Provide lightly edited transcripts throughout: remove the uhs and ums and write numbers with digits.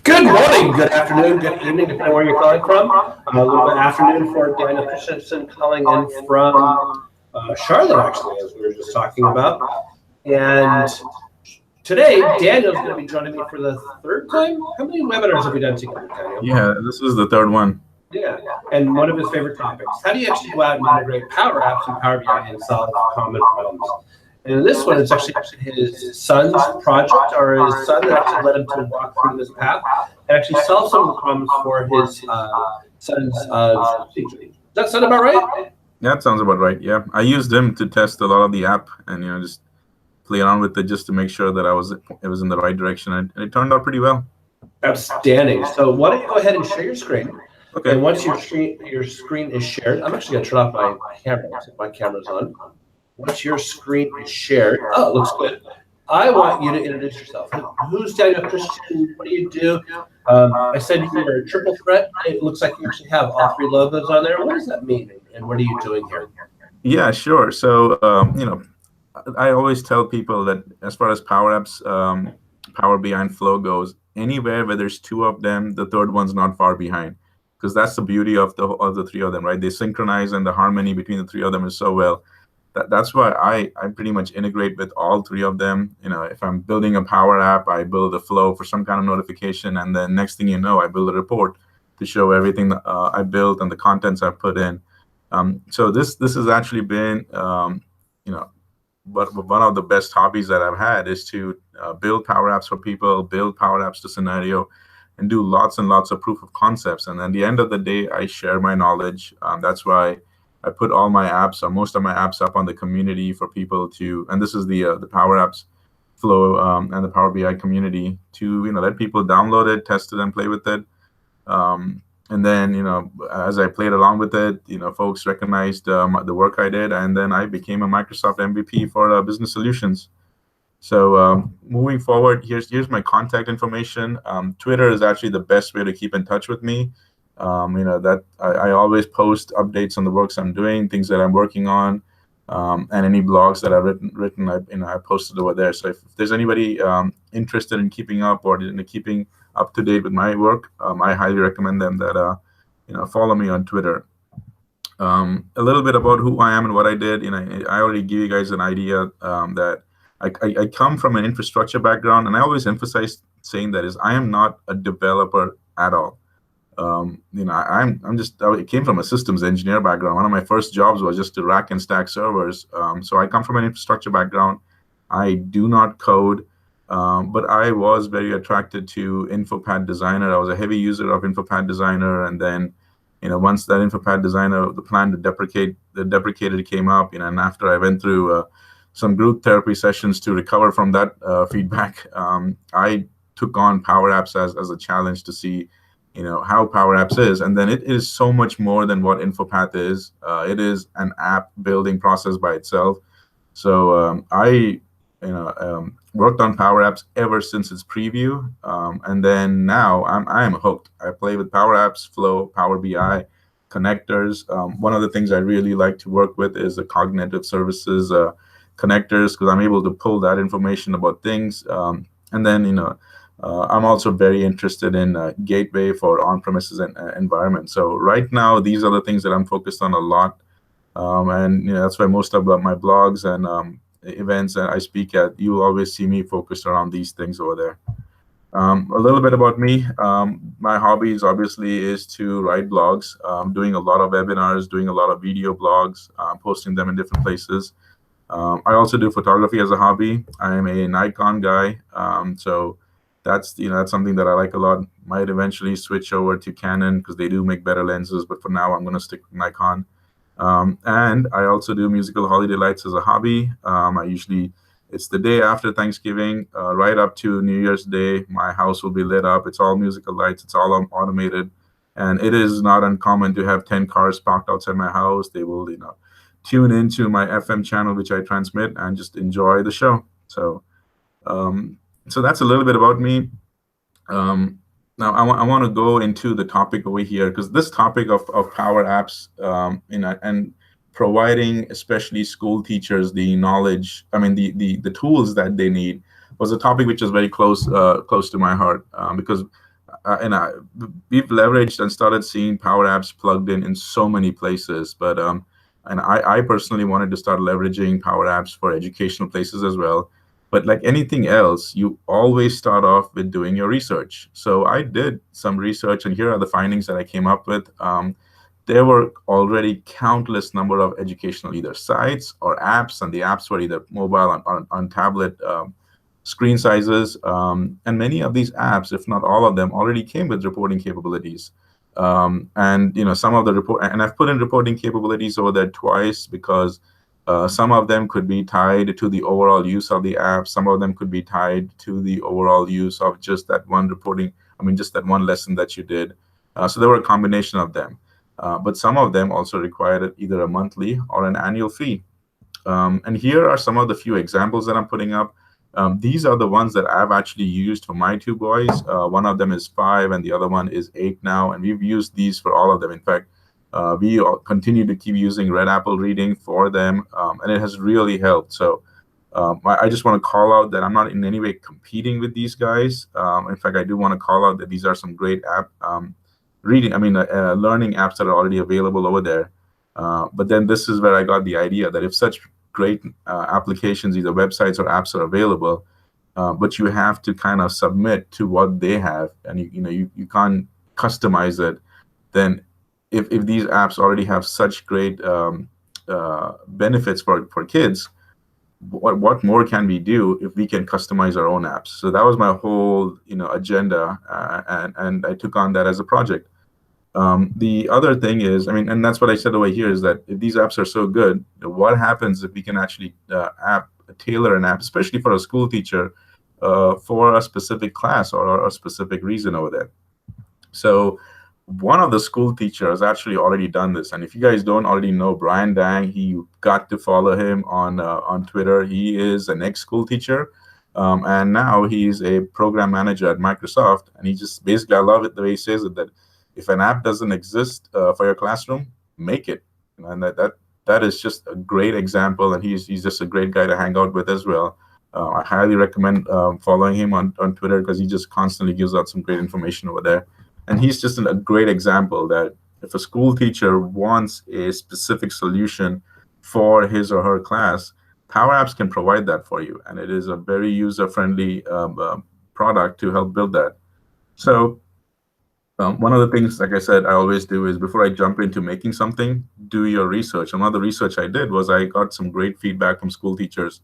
Good morning, good afternoon, good evening, depending on where you're calling from. A little bit afternoon for Daniel Christensen calling in from Charlotte, actually, as we were just talking about. And today, Daniel's going to be joining me for the third time. How many webinars have we done together, Daniel? Yeah, this is the third one. Yeah, and one of his favorite topics. How do you actually go out and integrate Power Apps and Power BI and solve common problems? And in this one, it's actually his son's project, or his son that actually led him to walk through this path and actually solve some of the problems for his son's teacher. Does that sound about right? Yeah, that sounds about right. Yeah, I used him to test a lot of the app and just play around with it just to make sure that it was in the right direction, and it turned out pretty well. Outstanding. So why don't you go ahead and share your screen? Okay. And once your screen is shared, I'm actually going to turn off my camera. If my camera's on. Once your screen is shared, oh, it looks good. I want you to introduce yourself. Who's Daniel Christian? What do you do? I said you were a triple threat. It looks like you actually have all three logos on there. What does that mean, and what are you doing here? Yeah, sure. So, I always tell people that as far as Power Apps, Power BI, and Flow goes, anywhere where there's two of them, the third one's not far behind, because that's the beauty of the three of them, right? They synchronize, and the harmony between the three of them is so well. That's why I pretty much integrate with all three of them. If I'm building a Power App, I build a Flow for some kind of notification, and then next thing you know, I build a report to show everything that I built and the contents I've put in. So this has actually been, but one of the best hobbies that I've had is to build Power Apps for people, build Power Apps to scenario, and do lots and lots of proof of concepts. And at the end of the day, I share my knowledge. That's why I put all my apps, or most of my apps, up on the community for people to, and this is the Power Apps Flow and the Power BI community, to let people download it, test it, and play with it. And then as I played along with it, folks recognized the work I did, and then I became a Microsoft MVP for business solutions. So moving forward, here's my contact information. Twitter is actually the best way to keep in touch with me. That I always post updates on the works I'm doing, things that I'm working on, and any blogs that I've written. I posted over there. So if there's anybody interested in keeping up or keeping up to date with my work, I highly recommend them that follow me on Twitter. A little bit about who I am and what I did. I already give you guys an idea that I come from an infrastructure background, and I always emphasize saying that I am not a developer at all. I came from a systems engineer background. One of my first jobs was just to rack and stack servers. So I come from an infrastructure background. I do not code, but I was very attracted to InfoPad Designer. I was a heavy user of InfoPad Designer, and then, once that InfoPad Designer, the plan to deprecated came up, and after I went through some group therapy sessions to recover from that feedback, I took on Power Apps as a challenge to see how Power Apps is. And then it is so much more than what InfoPath is. It is an app building process by itself. So I worked on Power Apps ever since its preview, and then now I am hooked. I play with Power Apps, Flow, Power BI, connectors. One of the things I really like to work with is the cognitive services connectors, because I'm able to pull that information about things. And then I'm also very interested in gateway for on-premises environment. So right now, these are the things that I'm focused on a lot, and that's why most of my blogs and events that I speak at, you will always see me focused around these things over there. A little bit about me. My hobbies obviously is to write blogs, doing a lot of webinars, doing a lot of video blogs, posting them in different places. I also do photography as a hobby. I am a Nikon guy, so that's something that I like a lot. Might eventually switch over to Canon because they do make better lenses, but for now I'm going to stick with Nikon. And I also do musical holiday lights as a hobby. It's the day after Thanksgiving, right up to New Year's Day. My house will be lit up. It's all musical lights. It's all automated, and it is not uncommon to have 10 cars parked outside my house. They will, tune into my FM channel, which I transmit, and just enjoy the show. So that's a little bit about me. Now I want to go into the topic over here, because this topic of Power Apps, and providing especially school teachers the knowledge, the tools that they need, was a topic which is very close to my heart, because we've leveraged and started seeing Power Apps plugged in so many places. But and I personally wanted to start leveraging Power Apps for educational places as well. But like anything else, you always start off with doing your research. So I did some research, and here are the findings that I came up with. There were already countless number of educational either sites or apps, and the apps were either mobile on tablet screen sizes, and many of these apps, if not all of them, already came with reporting capabilities. And some of the report, and I've put in reporting capabilities over there twice because some of them could be tied to the overall use of the app. Some of them could be tied to the overall use of just that one reporting. I mean, just that one lesson that you did. So there were a combination of them. But some of them also required either a monthly or an annual fee. And here are some of the few examples that I'm putting up. These are the ones that I've actually used for my two boys. One of them is 5 and the other one is 8 now. And we've used these for all of them. In fact, we continue to keep using Red Apple Reading for them. And it has really helped. So I just want to call out that I'm not in any way competing with these guys. In fact, I do want to call out that these are some great learning apps that are already available over there. But then this is where I got the idea that if such great applications, either websites or apps, are available, but you have to kind of submit to what they have, and you can't customize it, then if these apps already have such great benefits for kids, what more can we do if we can customize our own apps? So that was my whole agenda, and I took on that as a project. The other thing is, and that's what I said over here, is that if these apps are so good, what happens if we can actually tailor an app, especially for a school teacher, for a specific class or a specific reason over there? So one of the school teachers actually already done this. And if you guys don't already know Brian Dang, you got to follow him on Twitter. He is an ex-school teacher. And now he's a program manager at Microsoft. And he just basically, I love it the way he says it, that if an app doesn't exist for your classroom, make it. And that is just a great example. And he's just a great guy to hang out with as well. I highly recommend following him on Twitter, because he just constantly gives out some great information over there. And he's just a great example that if a school teacher wants a specific solution for his or her class, Power Apps can provide that for you. And it is a very user-friendly product to help build that. So one of the things, like I said, I always do is before I jump into making something, do your research. And one of the research I did was I got some great feedback from school teachers.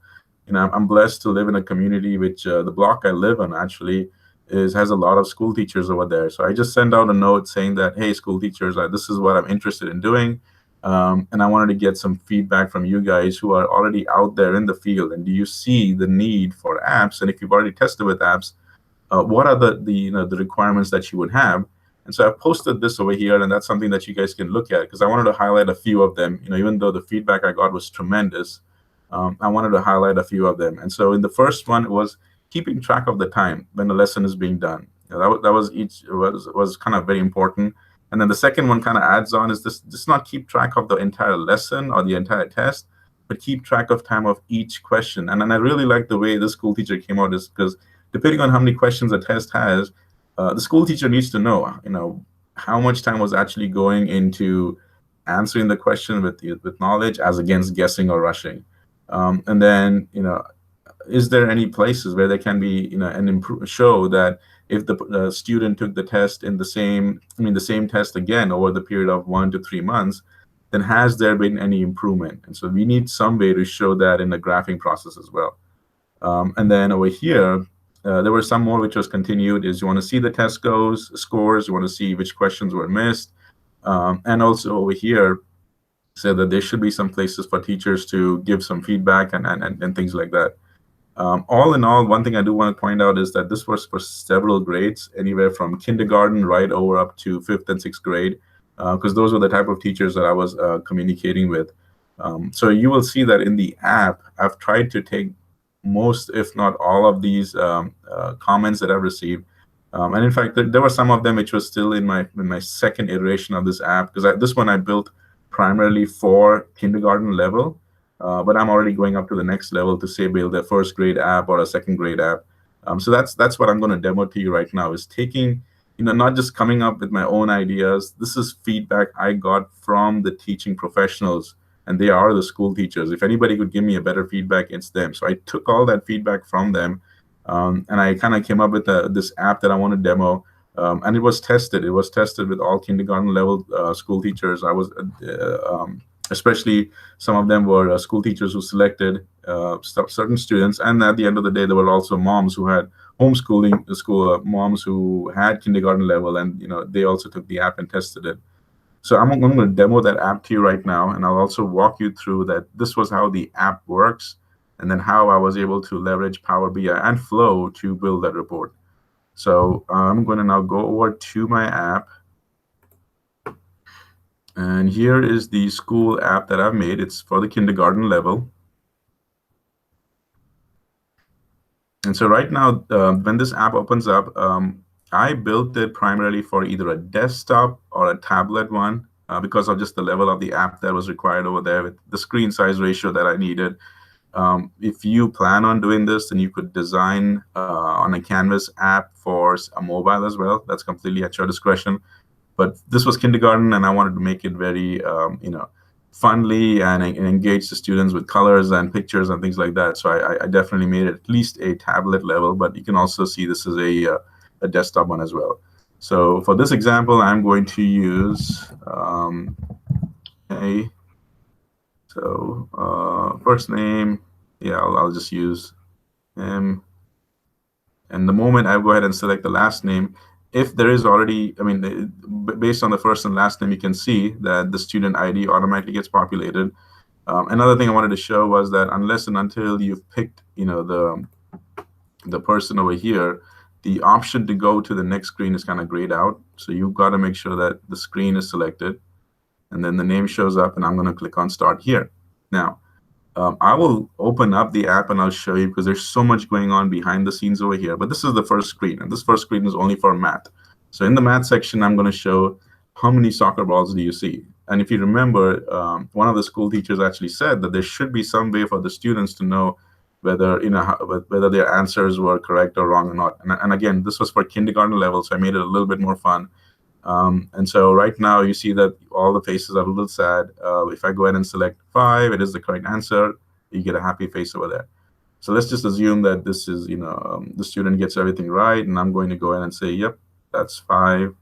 I'm blessed to live in a community which the block I live on actually has a lot of school teachers over there. So I just sent out a note saying that, hey, school teachers, this is what I'm interested in doing. And I wanted to get some feedback from you guys who are already out there in the field. And do you see the need for apps? And if you've already tested with apps, what are the requirements that you would have? And so I posted this over here, and that's something that you guys can look at, because I wanted to highlight a few of them. Even though the feedback I got was tremendous, I wanted to highlight a few of them. And so in the first one, it was keeping track of the time when the lesson is being done. That was kind of very important. And then the second one kind of adds on is this: just not keep track of the entire lesson or the entire test, but keep track of time of each question. And then I really like the way this school teacher came out, is because depending on how many questions a test has, the school teacher needs to know, how much time was actually going into answering the question with knowledge as against guessing or rushing. And then, is there any places where there can be, show that if the student took the test in the same test again over the period of 1 to 3 months, then has there been any improvement? And so we need some way to show that in the graphing process as well. And then over here, there were some more which was continued, is you want to see the test scores, you want to see which questions were missed. And also over here, said that there should be some places for teachers to give some feedback and things like that. All in all, one thing I do want to point out is that this was for several grades, anywhere from kindergarten right over up to 5th and 6th grade, because those were the type of teachers that I was communicating with. So you will see that in the app, I've tried to take most, if not all, of these comments that I've received. And in fact, there were some of them which was still in my second iteration of this app, because this one I built primarily for kindergarten level. But I'm already going up to the next level to say build a first grade app or a second grade app. So that's what I'm going to demo to you right now, is taking not just coming up with my own ideas. This is feedback I got from the teaching professionals, and they are the school teachers. If anybody could give me a better feedback, it's them. So I took all that feedback from them, and I kind of came up with this app that I want to demo. And it was tested. It was tested with all kindergarten level school teachers. I was, especially some of them were school teachers who selected certain students. And at the end of the day, there were also moms who had homeschooling school moms who had kindergarten level, and they also took the app and tested it. So I'm going to demo that app to you right now, and I'll also walk you through that this was how the app works, and then how I was able to leverage Power BI and Flow to build that report. So I'm going to now go over to my app, and here is the school app that I've made. It's for the kindergarten level. And so right now, when this app opens up, I built it primarily for either a desktop or a tablet one because of just the level of the app that was required over there with the screen size ratio that I needed. If you plan on doing this, then you could design on a Canvas app for a mobile as well. That's completely at your discretion. But this was kindergarten, and I wanted to make it very, funly and engage the students with colors and pictures and things like that. So I definitely made it at least a tablet level, but you can also see this is a desktop one as well. So for this example, I'm going to use first name. Yeah, I'll just use him. And the moment I go ahead and select the last name, if there is already, based on the first and last name, you can see that the student ID automatically gets populated. Another thing I wanted to show was that unless and until you've picked, the person over here, the option to go to the next screen is kind of grayed out. So you've got to make sure that the screen is selected, and then the name shows up, and I'm going to click on Start here. Now, I will open up the app and I'll show you, because there's so much going on behind the scenes over here. But this is the first screen, and this first screen is only for math. So in the math section, I'm going to show how many soccer balls do you see. And if you remember, one of the school teachers actually said that there should be some way for the students to know whether whether their answers were correct or wrong or not. And again, this was for kindergarten level, so I made it a little bit more fun. And so right now you see that all the faces are a little sad. If I go ahead and select 5, it is the correct answer. You get a happy face over there. So let's just assume that this is, the student gets everything right, and I'm going to go ahead and say, yep, that's 5.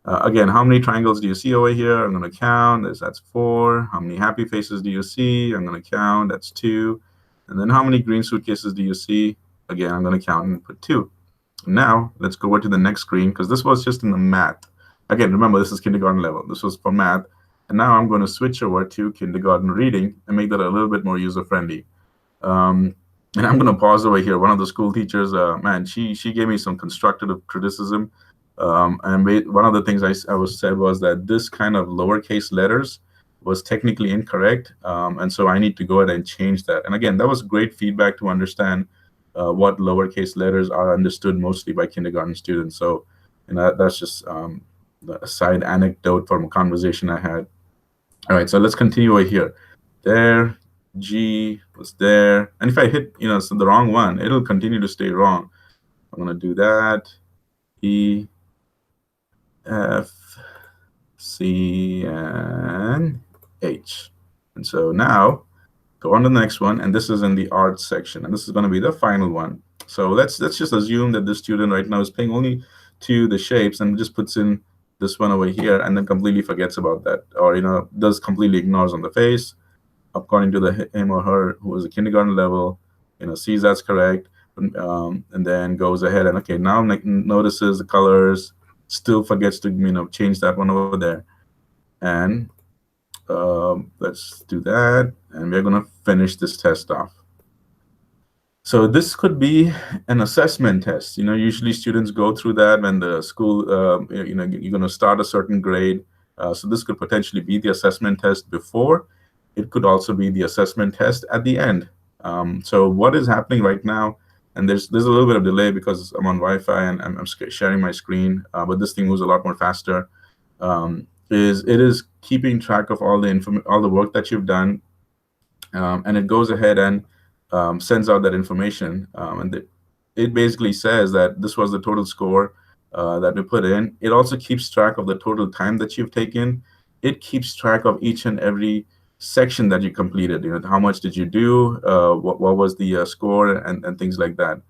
Again, how many triangles do you see over here? I'm going to count. That's 4. How many happy faces do you see? I'm going to count. That's 2. And then how many green suitcases do you see? Again, I'm going to count and put 2. Now let's go over to the next screen, because this was just in the math. Again, remember, this is kindergarten level. This was for math. And now I'm going to switch over to kindergarten reading and make that a little bit more user-friendly. And I'm going to pause over here. One of the school teachers, man, she gave me some constructive criticism. And one of the things I said was that this kind of lowercase letters was technically incorrect. And so I need to go ahead and change that. And again, that was great feedback to understand what lowercase letters are understood mostly by kindergarten students. So, that's just a side anecdote from a conversation I had. All right, so let's continue over here. There, G was there. And if I hit, so the wrong one, it'll continue to stay wrong. I'm going to do that. E, F, C, and H. And so now, go on to the next one, and this is in the art section, and this is going to be the final one. So let's just assume that this student right now is paying only to the shapes and just puts in this one over here, and then completely forgets about that, or does completely ignores on the face, according to him or her who is a kindergarten level, sees that's correct, and then goes ahead and okay, now notices the colors, still forgets to change that one over there, and let's do that, and we're going to finish this test off. So this could be an assessment test. Usually students go through that when the school, you're going to start a certain grade. So this could potentially be the assessment test before. It could also be the assessment test at the end. So what is happening right now, and there's a little bit of delay because I'm on Wi-Fi and I'm sharing my screen, but this thing moves a lot more faster. It is keeping track of all the work that you've done, and it goes ahead and sends out that information, and it basically says that this was the total score. that we put in. It also keeps track of the total time that you've taken. It keeps track of each and every section that you completed. How much did you do? What was the score, and things like that.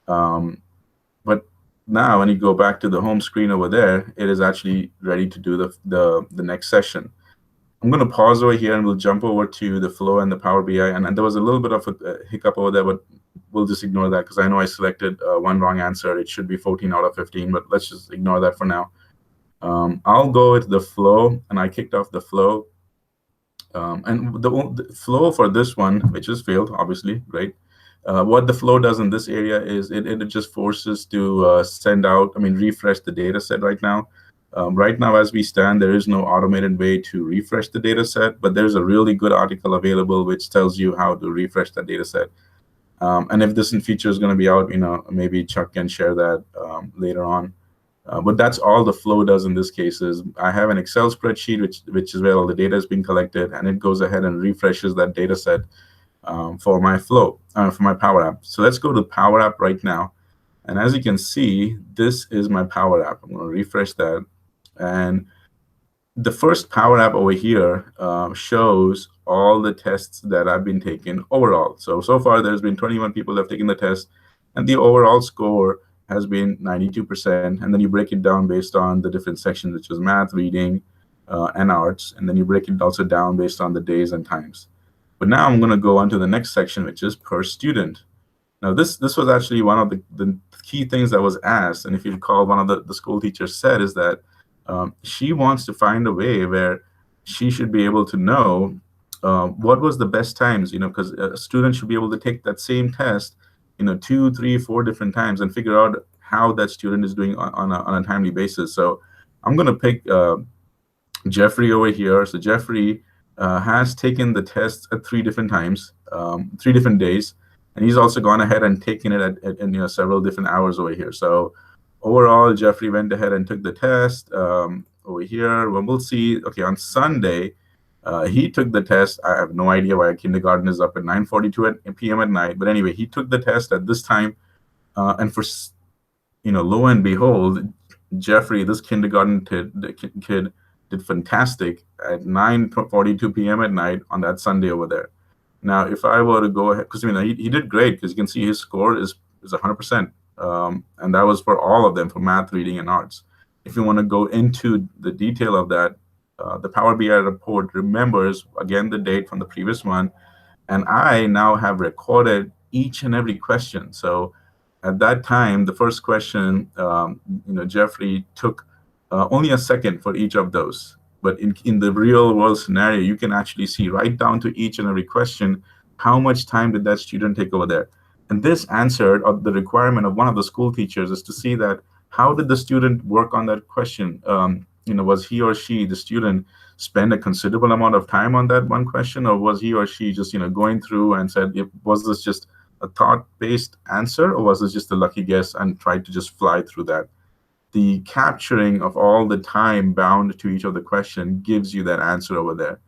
But now when you go back to the home screen over there, it is actually ready to do the next session. I'm going to pause over here and we'll jump over to the flow and the Power BI. And there was a little bit of a hiccup over there, but we'll just ignore that because I know I selected one wrong answer. It should be 14 out of 15, but let's just ignore that for now. I'll go with the flow, and I kicked off the flow. And the flow for this one, which is failed, obviously, right? What the flow does in this area is it just forces to send out, refresh the data set right now. Right now, as we stand, there is no automated way to refresh the data set, but there's a really good article available which tells you how to refresh that data set. And if this feature is going to be out, maybe Chuck can share that later on. But that's all the flow does in this case. Is I have an Excel spreadsheet, which is where all the data is being collected, and it goes ahead and refreshes that data set for my flow, for my Power App. So let's go to Power App right now. And as you can see, this is my Power App. I'm going to refresh that. And the first Power App over here shows all the tests that have been taken overall. So far, there's been 21 people that have taken the test, and the overall score has been 92%. And then you break it down based on the different sections, which is math, reading, and arts. And then you break it also down based on the days and times. But now I'm going to go on to the next section, which is per student. Now, this was actually one of the key things that was asked. And if you recall, one of the school teachers said is that she wants to find a way where she should be able to know what was the best times, because a student should be able to take that same test, 2, 3, 4 different times and figure out how that student is doing on a timely basis. So I'm going to pick Jeffrey over here. So Jeffrey has taken the test at 3 different times, 3 different days, and he's also gone ahead and taken it at several different hours over here. So overall, Jeffrey went ahead and took the test over here. Well, we'll see. Okay, on Sunday, he took the test. I have no idea why kindergarten is up at 9:42 p.m. at night. But anyway, he took the test at this time. And for, lo and behold, Jeffrey, this kindergarten kid did fantastic at 9:42 p.m. at night on that Sunday over there. Now, if I were to go ahead, because he did great, because you can see his score is 100%. And that was for all of them, for math, reading, and arts. If you want to go into the detail of that, the Power BI report remembers, again, the date from the previous one. And I now have recorded each and every question. So at that time, the first question, Jeffrey took only a second for each of those. But in the real world scenario, you can actually see right down to each and every question, how much time did that student take over there? And this answered the requirement of one of the school teachers is to see that how did the student work on that question? Was he or she, the student, spend a considerable amount of time on that one question, or was he or she just going through and said, was this just a thought-based answer, or was this just a lucky guess and tried to just fly through that? The capturing of all the time bound to each of the question gives you that answer over there.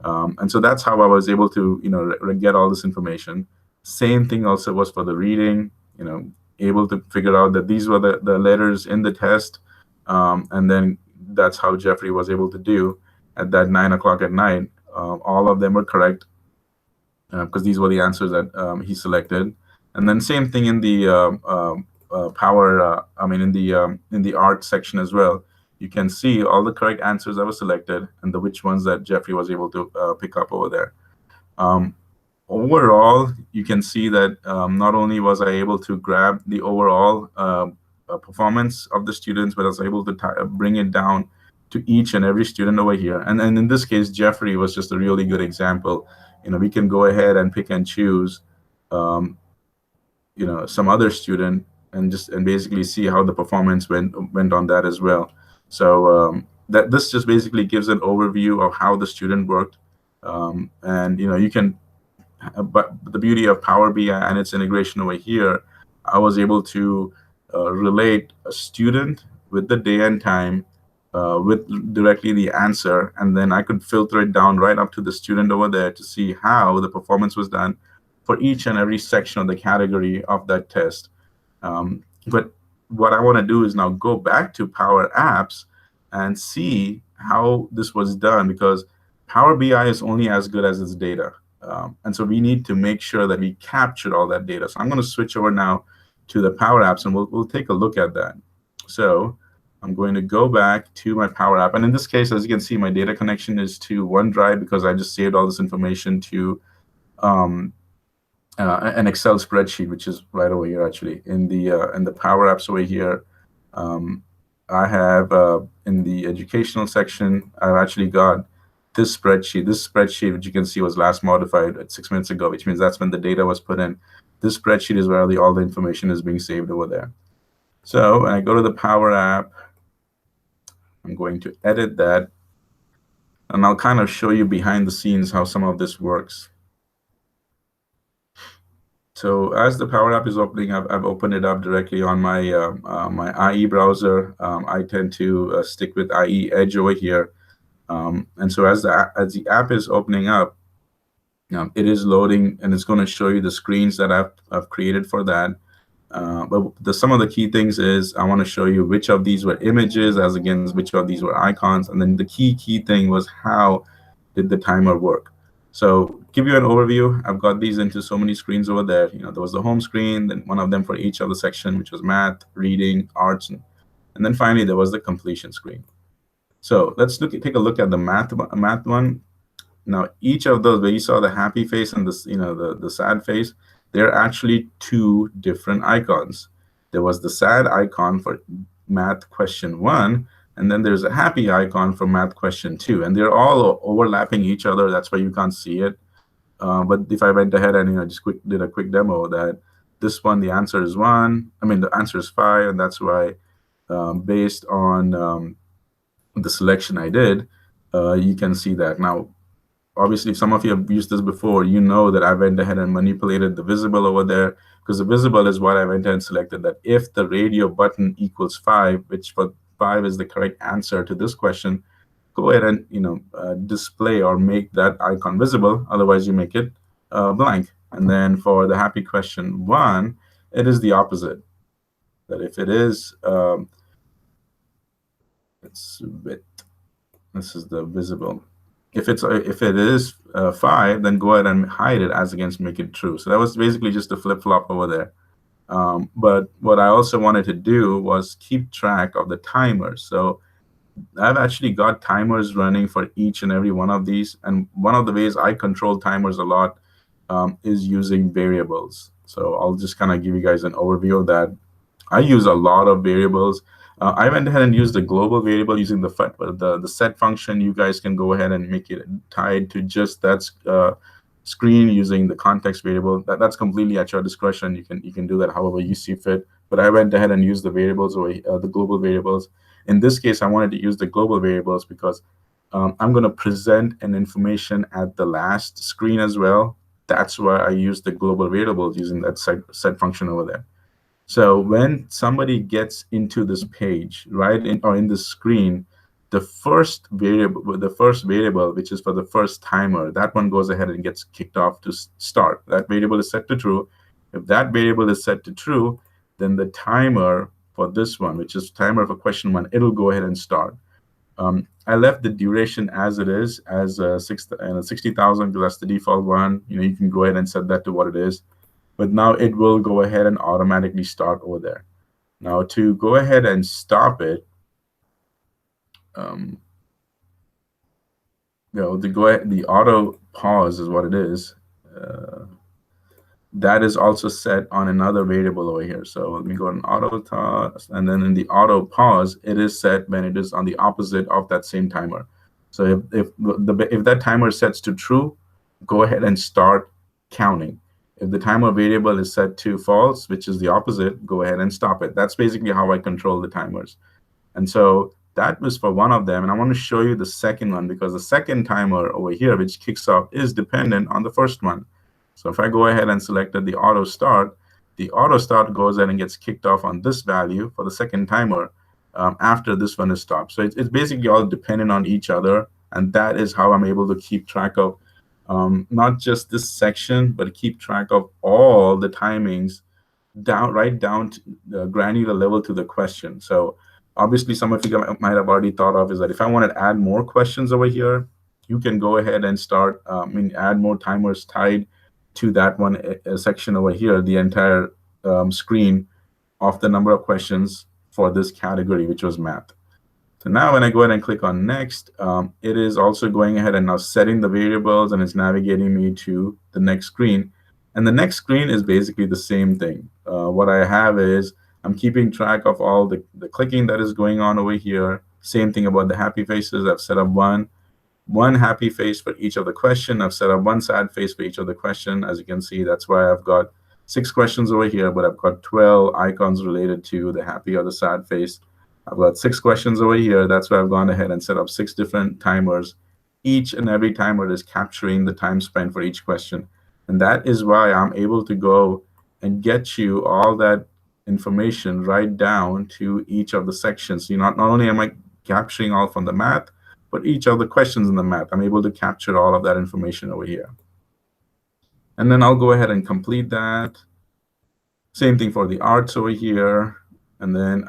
And so that's how I was able to get all this information. Same thing also was for the reading, able to figure out that these were the letters in the test. And then that's how Jeffrey was able to do at that 9 o'clock at night. All of them were correct because these were the answers that he selected. And then same thing in the in the art section as well. You can see all the correct answers that were selected and which ones that Jeffrey was able to pick up over there. Overall, you can see that not only was I able to grab the overall performance of the students, but I was able to bring it down to each and every student over here. And in this case, Jeffrey was just a really good example. We can go ahead and pick and choose, some other student and basically see how the performance went on that as well. So that this just basically gives an overview of how the student worked. And you can. But the beauty of Power BI and its integration over here, I was able to relate a student with the day and time with directly the answer, and then I could filter it down right up to the student over there to see how the performance was done for each and every section of the category of that test. But what I want to do is now go back to Power Apps and see how this was done, because Power BI is only as good as its data. And so we need to make sure that we capture all that data. So I'm going to switch over now to the Power Apps, and we'll take a look at that. So I'm going to go back to my Power App. And in this case, as you can see, my data connection is to OneDrive because I just saved all this information to an Excel spreadsheet, which is right over here actually. In the Power Apps over here, I have in the educational section, I've actually got this spreadsheet. This spreadsheet, which you can see was last modified at 6 minutes ago, which means that's when the data was put in. This spreadsheet is where all the information is being saved over there. So when I go to the Power App, I'm going to edit that, and I'll kind of show you behind the scenes how some of this works. So as the Power App is opening up, I've opened it up directly on my my IE browser. I tend to stick with IE Edge over here. And so as the app is opening up, it is loading, and it's going to show you the screens that I've created for that. But some of the key things is I want to show you which of these were images as against which of these were icons. And then the key thing was how did the timer work. So give you an overview, I've got these into so many screens over there. There was the home screen, then one of them for each of the section, which was math, reading, arts, and then finally there was the completion screen. So let's take a look at the math one. Now each of those, where you saw the happy face and the sad face, they're actually two different icons. There was the sad icon for math question 1, and then there's a happy icon for math question 2, and they're all overlapping each other. That's why you can't see it. But if I went ahead and just did a quick demo, that this one, the answer is 1. I mean, the answer is 5, and that's why based on the selection I did, you can see that. Now, obviously, if some of you have used this before, you know that I went ahead and manipulated the visible over there, because the visible is what I went ahead and selected, that if the radio button equals 5, which for 5 is the correct answer to this question, go ahead and display or make that icon visible. Otherwise, you make it blank. And then for the happy question 1, it is the opposite. That if it is, it's width. This is the visible. If it is 5, then go ahead and hide it as against make it true. So that was basically just a flip-flop over there. But what I also wanted to do was keep track of the timers. So I've actually got timers running for each and every one of these. And one of the ways I control timers a lot is using variables. So I'll just kind of give you guys an overview of that. I use a lot of variables. I went ahead and used the global variable using the set function. You guys can go ahead and make it tied to just that screen using the context variable. That's completely at your discretion. You can do that however you see fit. But I went ahead and used the variables, or the global variables. In this case, I wanted to use the global variables because I'm going to present an information at the last screen as well. That's why I used the global variables using that set function over there. So when somebody gets into this page, right, in the screen, the first variable, which is for the first timer, that one goes ahead and gets kicked off to start. That variable is set to true. If that variable is set to true, then the timer for this one, which is timer for question 1, it'll go ahead and start. I left the duration as it is, as 60,000, because that's the default one. You can go ahead and set that to what it is. But now it will go ahead and automatically start over there. Now to go ahead and stop it, the auto pause is what it is. That is also set on another variable over here. So let me go on auto pause, and then in the auto pause, it is set when it is on the opposite of that same timer. So if that timer sets to true, go ahead and start counting. If the timer variable is set to false, which is the opposite, go ahead and stop it. That's basically how I control the timers. And so that was for one of them. And I want to show you the second one, because the second timer over here, which kicks off, is dependent on the first one. So if I go ahead and selected the auto start goes ahead and gets kicked off on this value for the second timer after this one is stopped. So it's basically all dependent on each other. And that is how I'm able to keep track of not just this section, but keep track of all the timings right down to the granular level to the question. So obviously some of you might have already thought of is that if I wanted to add more questions over here, you can go ahead and start, add more timers tied to that one section over here, the entire screen of the number of questions for this category, which was math. So now when I go ahead and click on next, it is also going ahead and now setting the variables, and it's navigating me to the next screen. And the next screen is basically the same thing. What I have is I'm keeping track of all the clicking that is going on over here. Same thing about the happy faces. I've set up one happy face for each of the question. I've set up one sad face for each of the question. As you can see, that's why I've got 6 questions over here, but I've got 12 icons related to the happy or the sad face. I've got 6 questions over here. That's why I've gone ahead and set up 6 different timers. Each and every timer is capturing the time spent for each question. And that is why I'm able to go and get you all that information right down to each of the sections. Not only am I capturing all from the math, but each of the questions in the math, I'm able to capture all of that information over here. And then I'll go ahead and complete that. Same thing for the arts over here. And then,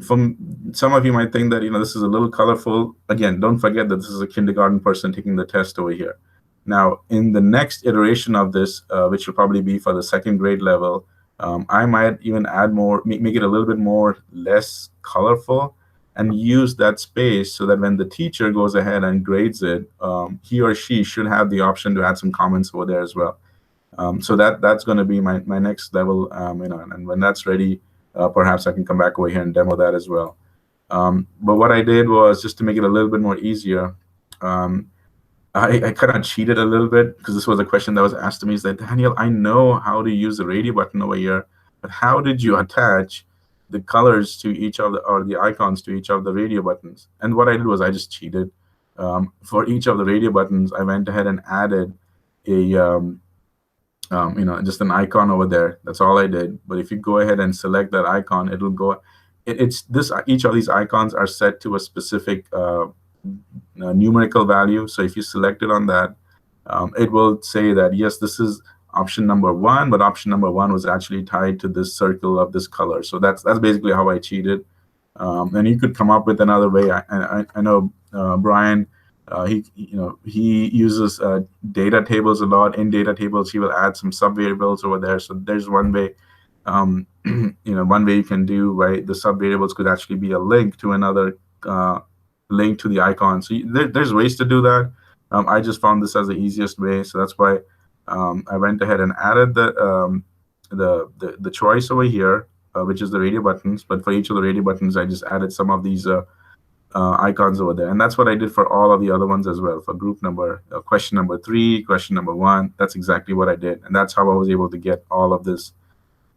from some of you might think that, this is a little colorful. Again, don't forget that this is a kindergarten person taking the test over here. Now, in the next iteration of this, which will probably be for the 2nd grade level, I might even add more, make it a little bit more less colorful, and use that space so that when the teacher goes ahead and grades it, he or she should have the option to add some comments over there as well. So that's going to be my next level, and when that's ready, perhaps I can come back over here and demo that as well. But what I did was, just to make it a little bit more easier, I kind of cheated a little bit, because this was a question that was asked to me. Is that, Daniel, I know how to use the radio button over here, but how did you attach the colors to each of the icons to each of the radio buttons? And what I did was I just cheated. For each of the radio buttons, I went ahead and added a just an icon over there. That's all I did. But if you go ahead and select that icon, it'll go. Each of these icons are set to a specific numerical value. So if you select it on that, it will say that yes, this is option number 1, but option number 1 was actually tied to this circle of this color. So that's basically how I cheated. And you could come up with another way. I know Brian. He uses data tables a lot. In data tables, he will add some subvariables over there. So there's one way, one way you can do, right? The subvariables could actually be a link to another link to the icon. So there's ways to do that. I just found this as the easiest way. So that's why I went ahead and added the choice over here, which is the radio buttons. But for each of the radio buttons, I just added some of these icons over there. And that's what I did for all of the other ones as well. For group number, question number 3, question number 1, that's exactly what I did. And that's how I was able to get all of this.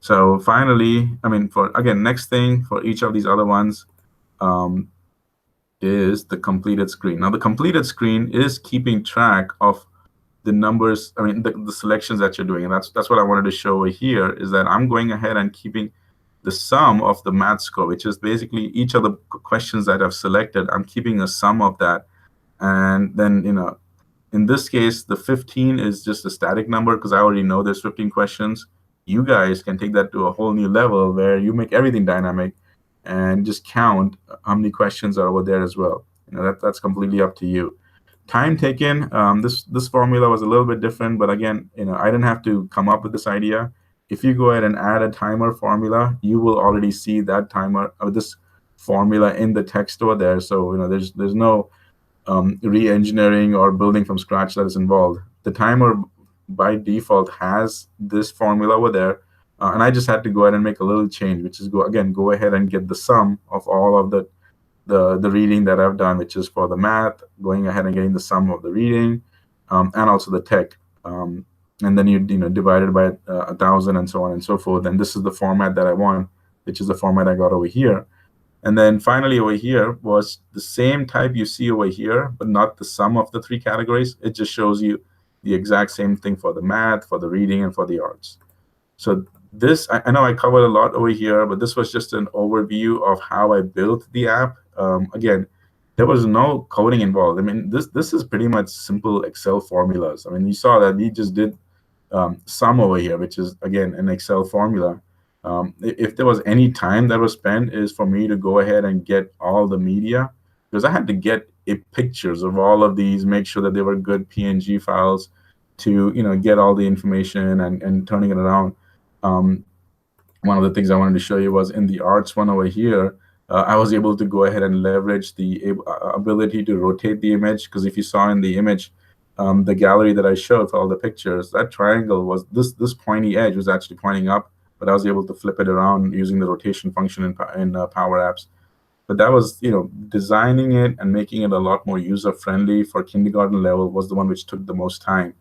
So finally, next thing for each of these other ones is the completed screen. Now, the completed screen is keeping track of the numbers, the selections that you're doing. And that's what I wanted to show over here, is that I'm going ahead and keeping the sum of the math score, which is basically each of the questions that I've selected. I'm keeping a sum of that. And then, in this case, the 15 is just a static number, because I already know there's 15 questions. You guys can take that to a whole new level where you make everything dynamic and just count how many questions are over there as well. That's completely up to you. Time taken, this formula was a little bit different, but again, I didn't have to come up with this idea. If you go ahead and add a timer formula, you will already see that timer or this formula in the text over there. So there's no re-engineering or building from scratch that is involved. The timer by default has this formula over there, and I just had to go ahead and make a little change, which is go ahead and get the sum of all of the reading that I've done, which is for the math, going ahead and getting the sum of the reading, and also the tech. And then you divide it by 1,000 and so on and so forth. And this is the format that I want, which is the format I got over here. And then finally over here was the same type you see over here, but not the sum of the 3 categories. It just shows you the exact same thing for the math, for the reading, and for the arts. So this, I know I covered a lot over here, but this was just an overview of how I built the app. Again, there was no coding involved. This is pretty much simple Excel formulas. You saw that we just did sum over here, which is, again, an Excel formula. If there was any time that was spent, is for me to go ahead and get all the media, because I had to get pictures of all of these, make sure that they were good PNG files to get all the information and turning it around. One of the things I wanted to show you was in the arts one over here. I was able to go ahead and leverage the ability to rotate the image, because if you saw in the image, the gallery that I showed for all the pictures, that triangle was this pointy edge was actually pointing up, but I was able to flip it around using the rotation function in PowerApps. But that was, designing it and making it a lot more user-friendly for kindergarten level was the one which took the most time.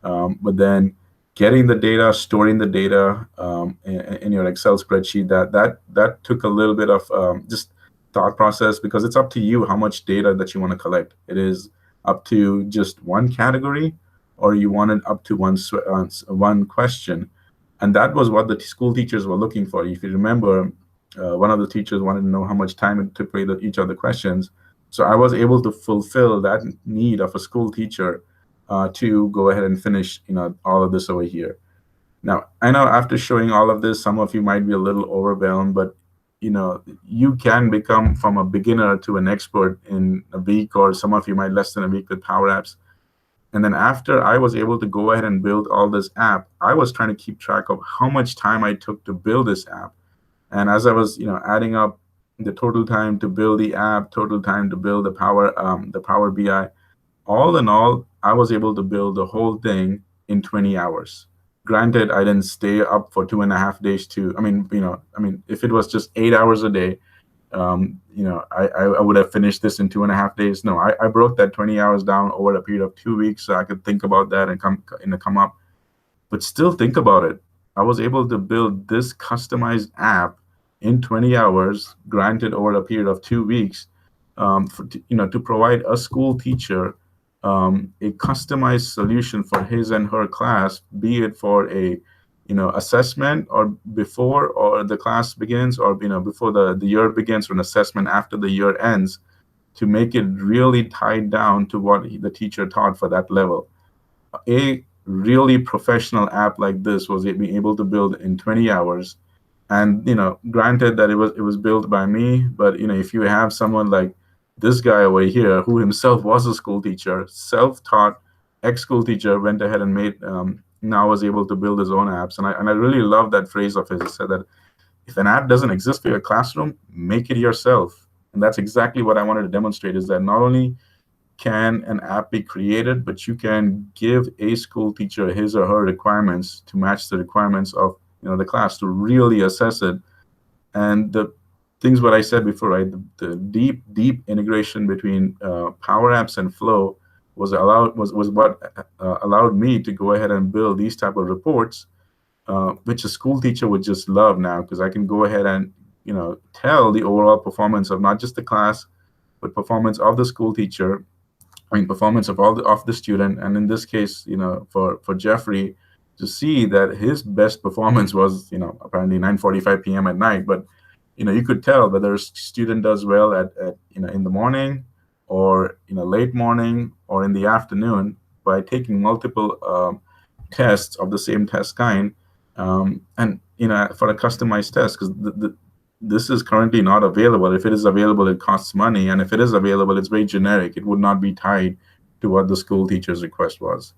But then getting the data, storing the data in your Excel spreadsheet, that took a little bit of just thought process, because it's up to you how much data that you want to collect. It is up to just one category, or you want it up to one question. And that was what the school teachers were looking for. If you remember, one of the teachers wanted to know how much time it took for each of the questions. So I was able to fulfill that need of a school teacher to go ahead and finish, all of this over here. Now, I know after showing all of this, some of you might be a little overwhelmed, but you can become from a beginner to an expert in a week, or some of you might less than a week with PowerApps. And then after I was able to go ahead and build all this app, I was trying to keep track of how much time I took to build this app. And as I was, adding up the total time to build the app, total time to build the Power BI, all in all, I was able to build the whole thing in 20 hours. Granted, I didn't stay up for 2.5 days if it was just 8 hours a day, I would have finished this in 2.5 days. No, I broke that 20 hours down over a period of 2 weeks so I could think about that and come up. But still think about it. I was able to build this customized app in 20 hours, granted over a period of 2 weeks, to provide a school teacher a customized solution for his and her class, be it for a assessment or before or the class begins, or before the year begins, or an assessment after the year ends, to make it really tied down to what the teacher taught for that level. A really professional app like this was being able to build in 20 hours. And granted that it was built by me, but if you have someone like this guy over here who himself was a school teacher, self-taught ex-school teacher, went ahead and made now was able to build his own apps. And I really love that phrase of his. He said that if an app doesn't exist for your classroom, make it yourself. And that's exactly what I wanted to demonstrate, is that not only can an app be created, but you can give a school teacher his or her requirements to match the requirements of the class, to really assess it. And the things what I said before, right? The deep integration between PowerApps and Flow was what allowed me to go ahead and build these type of reports, which a school teacher would just love now, because I can go ahead and tell the overall performance of not just the class, but performance of the school teacher. Performance of the student, and in this case, for Jeffrey, to see that his best performance was, apparently 9:45 p.m. at night. But you could tell whether a student does well at in the morning, or late morning, or in the afternoon, by taking multiple tests of the same test kind, and for a customized test, because this is currently not available. If it is available, it costs money, and if it is available, it's very generic. It would not be tied to what the school teacher's request was.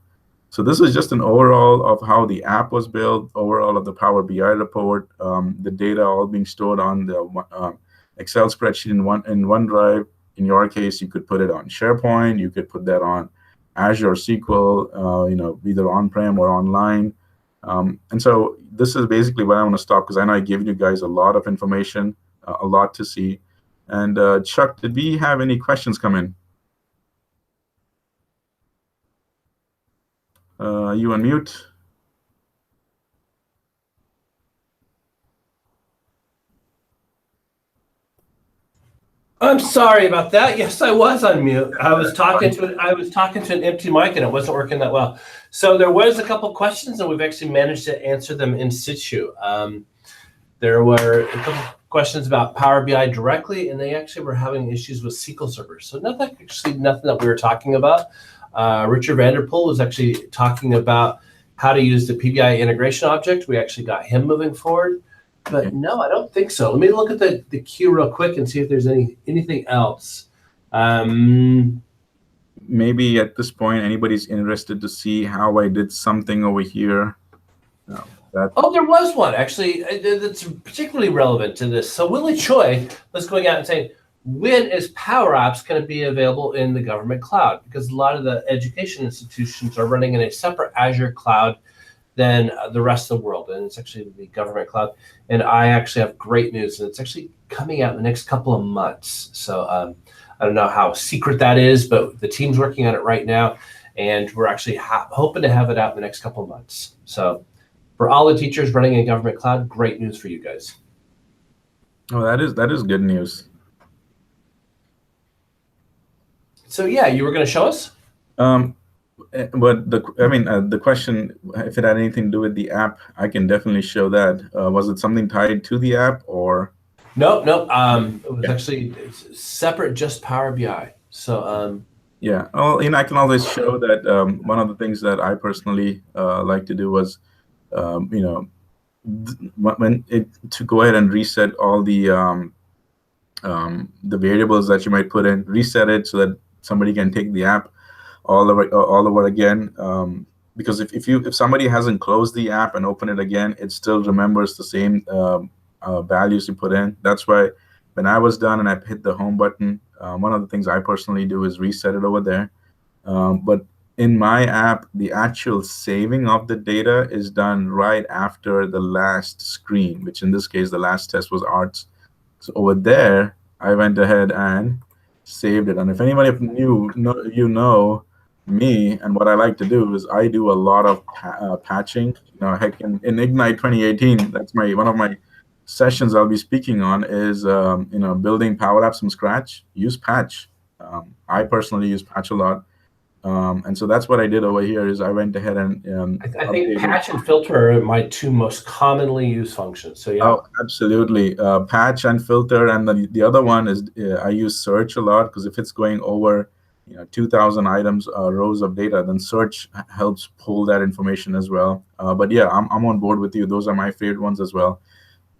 So this is just an overall of how the app was built, overall of the Power BI report, the data all being stored on the Excel spreadsheet in OneDrive. In your case, you could put it on SharePoint. You could put that on Azure SQL, either on-prem or online. And so this is basically where I want to stop, because I know I gave you guys a lot of information, a lot to see. And Chuck, did we have any questions come in? You on mute? I'm sorry about that. Yes, I was on mute. I was talking to an empty mic, and it wasn't working that well. So there was a couple questions, and we've actually managed to answer them in situ. There were a couple questions about Power BI directly, and they actually were having issues with SQL servers. So nothing that we were talking about. Richard Vanderpool was actually talking about how to use the PBI integration object. We actually got him moving forward. But no, I don't think so. Let me look at the queue real quick and see if there's anything else. Maybe at this point, anybody's interested to see how I did something over here. Oh, there was one actually that's particularly relevant to this. So Willie Choi was going out and saying, when is PowerApps going to be available in the government cloud? Because a lot of the education institutions are running in a separate Azure cloud than the rest of the world, and it's actually the government cloud. And I actually have great news, and it's actually coming out in the next couple of months. So I don't know how secret that is, but the team's working on it right now, and we're actually hoping to have it out in the next couple of months. So for all the teachers running in government cloud, great news for you guys. Oh, that is good news. So yeah, you were going to show us? But the question, if it had anything to do with the app, I can definitely show that. Was it something tied to the app or? Nope. It was actually separate, just Power BI. So yeah, well, I can always show that one of the things that I personally like to do was, to go ahead and reset all the variables that you might put in, reset it so that somebody can take the app all over again. Because if somebody hasn't closed the app and open it again, it still remembers the same values you put in. That's why when I was done and I hit the home button, one of the things I personally do is reset it over there. But in my app, the actual saving of the data is done right after the last screen, which in this case, the last test was arts. So over there, I went ahead and saved it. And if anybody know me, and what I like to do is I do a lot of patching. Heck, in Ignite 2018, that's one of my sessions I'll be speaking on is building Power Apps from scratch. Use patch. I personally use patch a lot. And so that's what I did over here is I went ahead and I think patch and filter are my two most commonly used functions. So yeah. Oh, absolutely. Patch and filter, and the other one is I use search a lot because if it's going over 2,000 items, rows of data, then search helps pull that information as well. But yeah, I'm on board with you. Those are my favorite ones as well.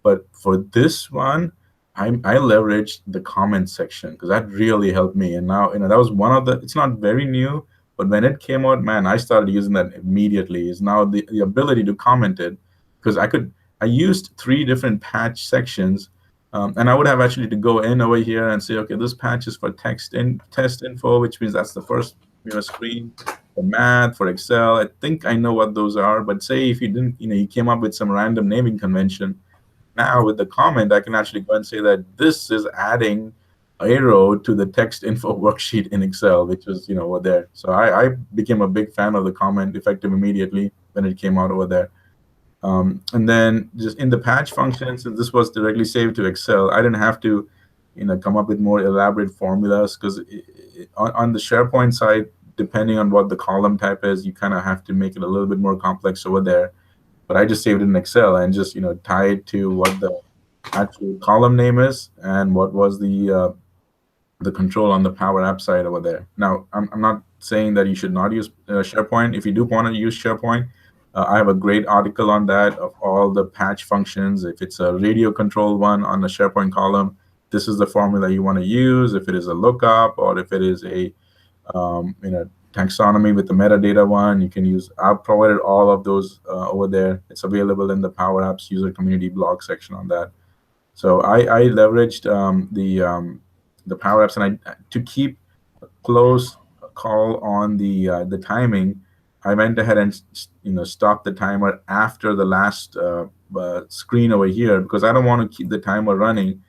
But for this one, I leveraged the comment section because that really helped me. And now that was one of the. It's not very new, but when it came out, man, I started using that immediately. Is now the ability to comment it, because I used 3 different patch sections, and I would have actually to go in over here and say, okay, this patch is for test info, which means that's the first screen. For math, for Excel, I think I know what those are. But say if you didn't, you came up with some random naming convention. Now with the comment, I can actually go and say that this is adding a row to the text info worksheet in Excel, which was over there. So I became a big fan of the comment effective immediately when it came out over there. And then just in the patch function, since this was directly saved to Excel, I didn't have to come up with more elaborate formulas because on the SharePoint side, depending on what the column type is, you kind of have to make it a little bit more complex over there. But I just saved it in Excel and just tie it to what the actual column name is and what was the control on the Power App side over there. Now, I'm not saying that you should not use SharePoint. If you do want to use SharePoint, I have a great article on that of all the patch functions. If it's a radio control one on the SharePoint column, this is the formula you want to use. If it is a lookup or if it is a taxonomy with the metadata one, you can use. I've provided all of those over there. It's available in the Power Apps user community blog section on that. So I leveraged the Power Apps, and to keep a close call on the timing, I went ahead and stopped the timer after the last screen over here because I don't want to keep the timer running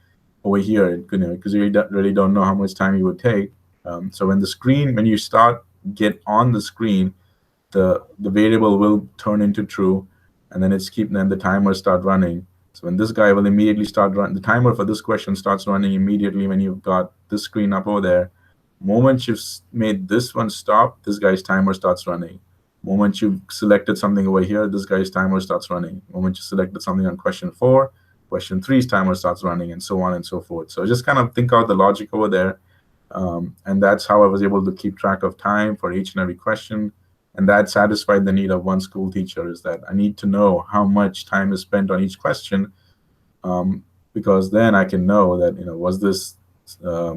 over here because you really don't know how much time you would take. So when you get on the screen, the variable will turn into true, and then then the timer start running. So when this guy will immediately start running, the timer for this question starts running immediately when you've got this screen up over there. Moment you've made this one stop, this guy's timer starts running. Moment you've selected something over here, this guy's timer starts running. Moment you selected something on question 4, question 3's timer starts running, and so on and so forth. So just kind of think out the logic over there. And that's how I was able to keep track of time for each and every question. And that satisfied the need of one school teacher, is that I need to know how much time is spent on each question. because then I can know that, was this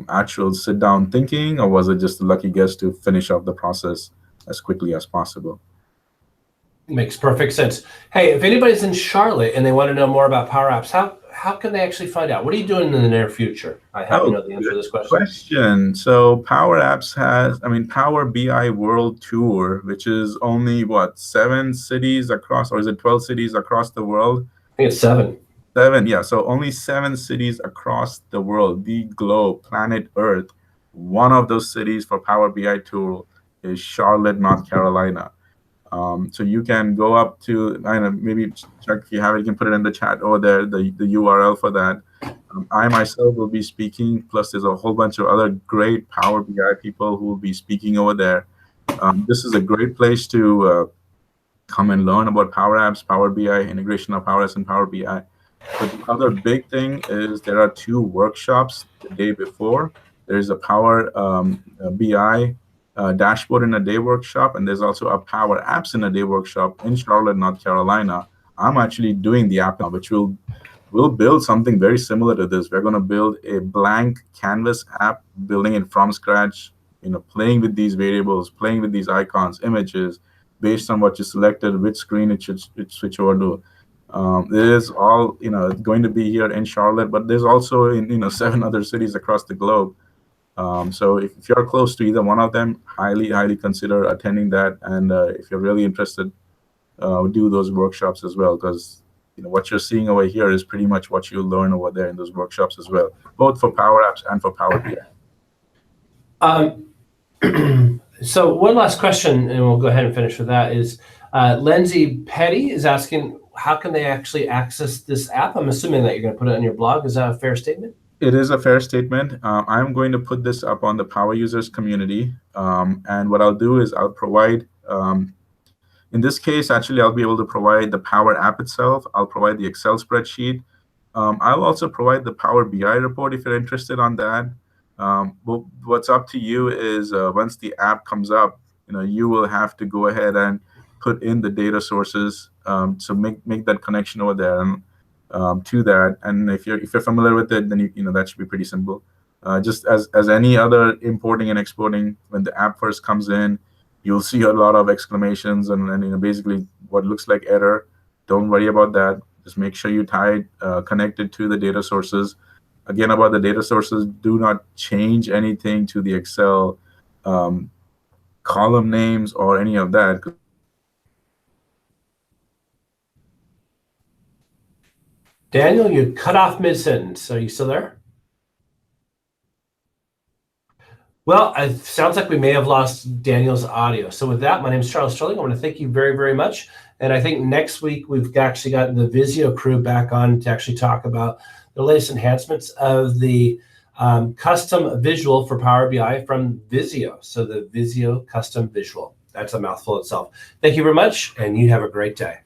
actual sit down thinking, or was it just a lucky guess to finish off the process as quickly as possible? Makes perfect sense. Hey, if anybody's in Charlotte and they want to know more about Power Apps, how can they actually find out? What are you doing in the near future? I happen to know the answer to this question. So Power Apps has, Power BI World Tour, which is only what, 7 cities across, or is it 12 cities across the world? I think it's 7. 7, yeah. So only 7 cities across the world, the globe, planet Earth. One of those cities for Power BI Tour is Charlotte, North Carolina. So you can go up to, I don't know, maybe check if you have it, you can put it in the chat over there, the URL for that. I myself will be speaking, plus there's a whole bunch of other great Power BI people who will be speaking over there. This is a great place to come and learn about Power Apps, Power BI, integration of PowerApps and Power BI. But the other big thing is there are 2 workshops the day before. There's a Power BI dashboard in a day workshop, and there's also a Power Apps in a day workshop in Charlotte, North Carolina. I'm actually doing the app now, which we'll build something very similar to this. We're going to build a blank canvas app, building it from scratch, playing with these variables, playing with these icons, images, based on what you selected, which screen it should switch over to. It is all going to be here in Charlotte, but there's also in 7 other cities across the globe. So if you're close to either one of them, highly consider attending that. And if you're really interested, do those workshops as well, because what you're seeing over here is pretty much what you'll learn over there in those workshops as well, both for Power Apps and for Power BI. So one last question, and we'll go ahead and finish with that, is Lindsay Petty is asking, how can they actually access this app? I'm assuming that you're going to put it on your blog. Is that a fair statement? It is a fair statement. I'm going to put this up on the Power Users community. And what I'll do is I'll provide, in this case, actually, I'll be able to provide the Power App itself. I'll provide the Excel spreadsheet. I'll also provide the Power BI report if you're interested on that. But what's up to you is once the app comes up, you will have to go ahead and put in the data sources. So make that connection over there and to that. And if you're familiar with it, then that should be pretty simple. Just as any other importing and exporting, when the app first comes in, you'll see a lot of exclamations and basically what looks like error. Don't worry about that. Just make sure you connect it to the data sources. Again, about the data sources, do not change anything to the Excel column names or any of that. Daniel, you cut off mid-sentence. Are you still there? Well, it sounds like we may have lost Daniel's audio. So with that, my name is Charles Sterling. I want to thank you very, very much. And I think next week we've actually got the Visio crew back on to actually talk about the latest enhancements of the custom visual for Power BI from Visio. So the Visio custom visual. That's a mouthful itself. Thank you very much, and you have a great day.